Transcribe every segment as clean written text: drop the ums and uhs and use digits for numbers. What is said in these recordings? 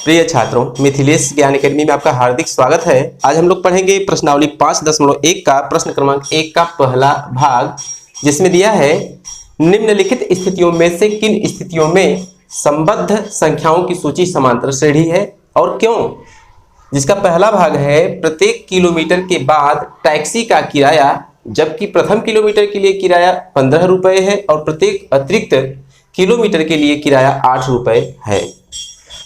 प्रिय छात्रों, मिथिलेश ज्ञान अकेडमी में आपका हार्दिक स्वागत है। आज हम लोग पढ़ेंगे प्रश्नावली 5.1 का प्रश्न क्रमांक 1 का पहला भाग, जिसमें दिया है निम्नलिखित स्थितियों में से किन स्थितियों में संबद्ध संख्याओं की सूची समांतर श्रेणी है और क्यों। जिसका पहला भाग है प्रत्येक किलोमीटर के बाद टैक्सी का किराया, जबकि प्रथम किलोमीटर के लिए किराया 15 रुपये है और प्रत्येक अतिरिक्त किलोमीटर के लिए किराया 8 रुपये है।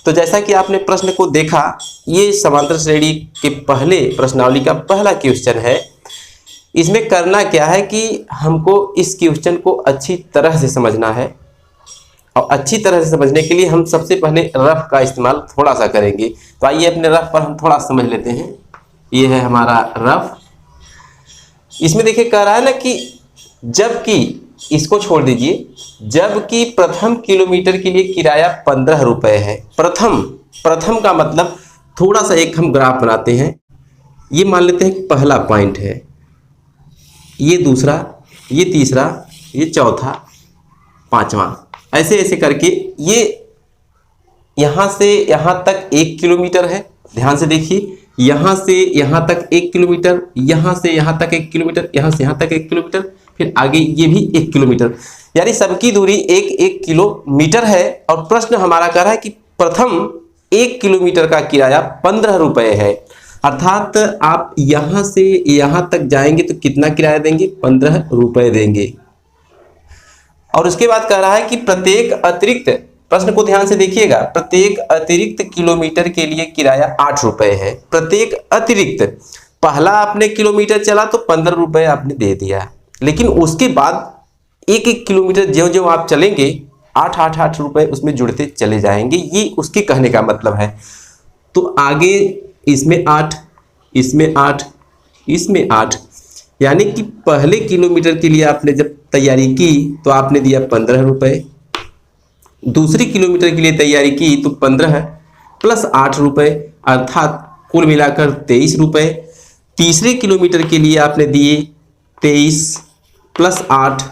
तो जैसा कि आपने प्रश्न को देखा, ये समांतर श्रेणी के पहले प्रश्नावली का पहला क्वेश्चन है। इसमें करना क्या है कि हमको इस क्वेश्चन को अच्छी तरह से समझना है, और अच्छी तरह से समझने के लिए हम सबसे पहले रफ का इस्तेमाल थोड़ा सा करेंगे। तो आइए अपने रफ पर हम थोड़ा समझ लेते हैं। ये है हमारा रफ। इसमें देखिए कह रहा है ना कि जबकि, इसको छोड़ दीजिए, जबकि प्रथम किलोमीटर के लिए किराया 15 रुपये है। प्रथम का मतलब थोड़ा सा एक हम ग्राफ बनाते हैं। ये मान लेते हैं पहला पॉइंट है, ये दूसरा, ये तीसरा, ये चौथा, पांचवा, ऐसे ऐसे करके ये यहाँ से यहाँ तक 1 किलोमीटर है। ध्यान से देखिए, यहाँ से यहाँ तक 1 किलोमीटर, यहाँ से यहाँ तक 1 किलोमीटर, यहाँ से यहाँ तक 1 किलोमीटर, फिर आगे ये भी 1 किलोमीटर, यानी सबकी दूरी 1 किलोमीटर है। और प्रश्न हमारा कह रहा है कि प्रथम 1 किलोमीटर का किराया 15 रुपये है। अर्थात आप यहाँ से यहाँ तक जाएंगे तो कितना किराया देंगे? 15 रुपये देंगे। और उसके बाद कह रहा है कि प्रत्येक अतिरिक्त, प्रश्न को ध्यान से देखिएगा, प्रत्येक अतिरिक्त किलोमीटर के लिए किराया 8 रुपये है। प्रत्येक अतिरिक्त, पहला आपने किलोमीटर चला तो 15 रुपये आपने दे दिया, लेकिन उसके बाद 1 किलोमीटर ज्यों ज्यों आप चलेंगे 8 रुपये उसमें जुड़ते चले जाएंगे। ये उसके कहने का मतलब है। तो आगे इसमें 8, इसमें 8, इसमें 8, यानी कि पहले किलोमीटर के लिए आपने जब तैयारी की तो आपने दिया 15 रुपये, दूसरी किलोमीटर के लिए तैयारी की तो 15 प्लस 8 रुपये, अर्थात कुल मिलाकर 23 रुपये। तीसरे किलोमीटर के लिए आपने दिए 23 प्लस 8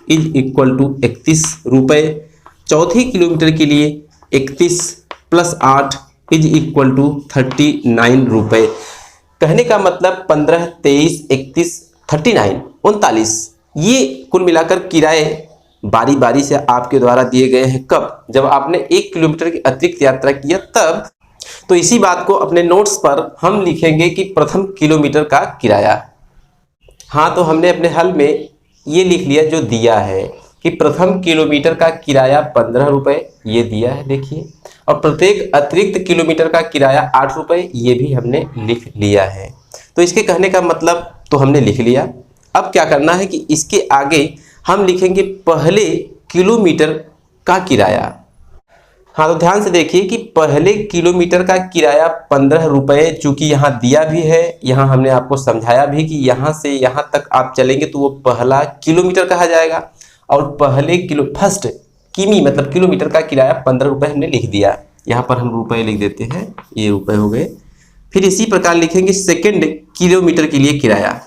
इज इक्वल टू 31 रुपये। चौथे किलोमीटर के लिए 31 प्लस 8 इज इक्वल टू 39 रुपये। कहने का मतलब 15, 23, 31, 39, 39, ये कुल मिलाकर किराए बारी बारी से आपके द्वारा दिए गए हैं। कब? जब आपने 1 किलोमीटर की अतिरिक्त यात्रा किया तब। तो इसी बात को अपने नोट्स पर हम लिखेंगे कि प्रथम किलोमीटर का किराया। हाँ, तो हमने अपने हल में ये लिख लिया जो दिया है कि प्रथम किलोमीटर का किराया 15 रुपये, ये दिया है देखिए, और प्रत्येक अतिरिक्त किलोमीटर का किराया 8 रुपये, ये भी हमने लिख लिया है। तो इसके कहने का मतलब तो हमने लिख लिया। अब क्या करना है कि इसके आगे हम लिखेंगे पहले किलोमीटर का किराया। हाँ, तो ध्यान से देखिए कि पहले किलोमीटर का किराया 15 रुपये, चूँकि यहाँ दिया भी है, यहाँ हमने आपको समझाया भी कि यहाँ से यहाँ तक आप चलेंगे तो वो पहला किलोमीटर कहा जाएगा। और पहले फर्स्ट किमी मतलब किलोमीटर का किराया 15 रुपये हमने लिख दिया। यहाँ पर हम रुपये लिख देते हैं, ये रुपये हो गए। फिर इसी प्रकार लिखेंगे सेकेंड किलोमीटर के लिए किराया।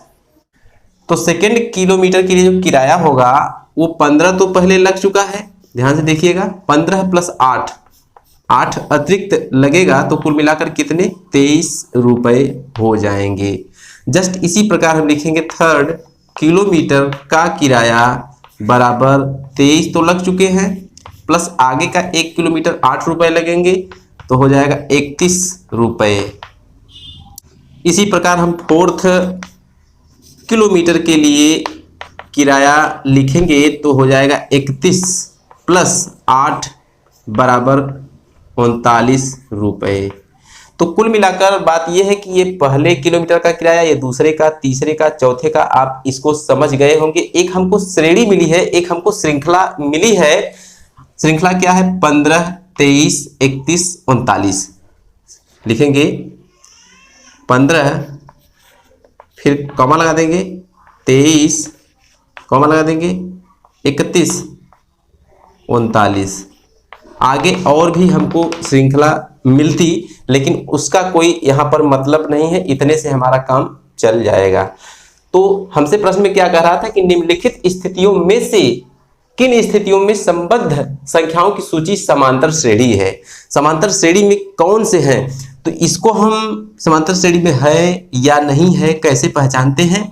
तो सेकेंड किलोमीटर के लिए जो किराया होगा वो 15 तो पहले लग चुका है, ध्यान से देखिएगा, 15 प्लस 8 अतिरिक्त लगेगा, तो कुल मिलाकर कितने? 23 रुपये हो जाएंगे। जस्ट इसी प्रकार हम लिखेंगे थर्ड किलोमीटर का किराया बराबर 23 तो लग चुके हैं, प्लस आगे का 1 किलोमीटर 8 रुपये लगेंगे, तो हो जाएगा 31 रुपये। इसी प्रकार हम फोर्थ किलोमीटर के लिए किराया लिखेंगे तो हो जाएगा 31 प्लस 8 बराबर 39 रुपये। तो कुल मिलाकर बात यह है कि ये पहले किलोमीटर का किराया, ये दूसरे का, तीसरे का, चौथे का, आप इसको समझ गए होंगे। एक हमको श्रेणी मिली है, एक हमको श्रृंखला मिली है। श्रृंखला क्या है? 15, 23, 31, 39 लिखेंगे। 15 फिर कॉमा लगा देंगे, 23 कॉमा लगा देंगे, 31, 39। आगे और भी हमको श्रृंखला मिलती, लेकिन उसका कोई यहाँ पर मतलब नहीं है, इतने से हमारा काम चल जाएगा। तो हमसे प्रश्न में क्या कह रहा था कि निम्नलिखित स्थितियों में से किन स्थितियों में संबद्ध संख्याओं की सूची समांतर श्रेणी है। समांतर श्रेणी में कौन से हैं, तो इसको हम समांतर श्रेणी में है या नहीं है कैसे पहचानते हैं।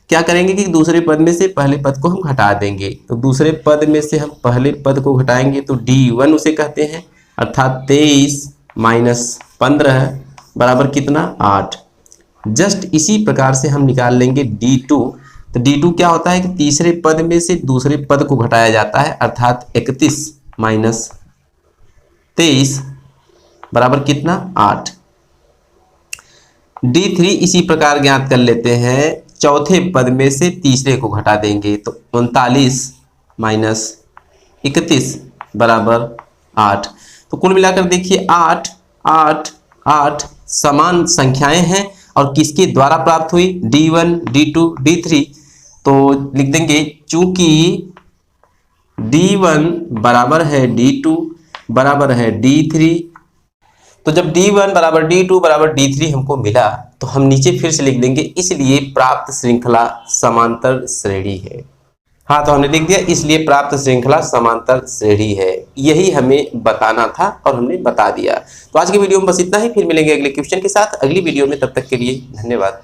क्या करेंगे कि दूसरे पद में से पहले पद को हम घटा देंगे, तो दूसरे पद में से हम पहले पद को घटाएंगे तो D1 उसे कहते हैं, अर्थात 23 माइनस 15 बराबर कितना 8। जस्ट इसी प्रकार से हम निकाल लेंगे D2, तो D2 क्या होता है कि तीसरे पद में से दूसरे पद को घटाया जाता है, अर्थात 31 माइनस 23 बराबर कितना 8। D3 इसी प्रकार ज्ञात कर लेते हैं, चौथे पद में से तीसरे को घटा देंगे तो 39 माइनस 31 बराबर 8। तो कुल मिलाकर देखिए 8 8 8 समान संख्याएं हैं और किसके द्वारा प्राप्त हुई, D1 D2 D3। तो लिख देंगे चूंकि D1 बराबर है D2 बराबर है D3, तो जब D1 बराबर D2 बराबर D3 हमको मिला तो हम नीचे फिर से लिख देंगे इसलिए प्राप्त श्रृंखला समांतर श्रेणी है। हाँ, तो हमने लिख दिया इसलिए प्राप्त श्रृंखला समांतर श्रेणी है, यही हमें बताना था और हमने बता दिया। तो आज की वीडियो में बस इतना ही, फिर मिलेंगे अगले क्वेश्चन के साथ अगली वीडियो में, तब तक के लिए धन्यवाद।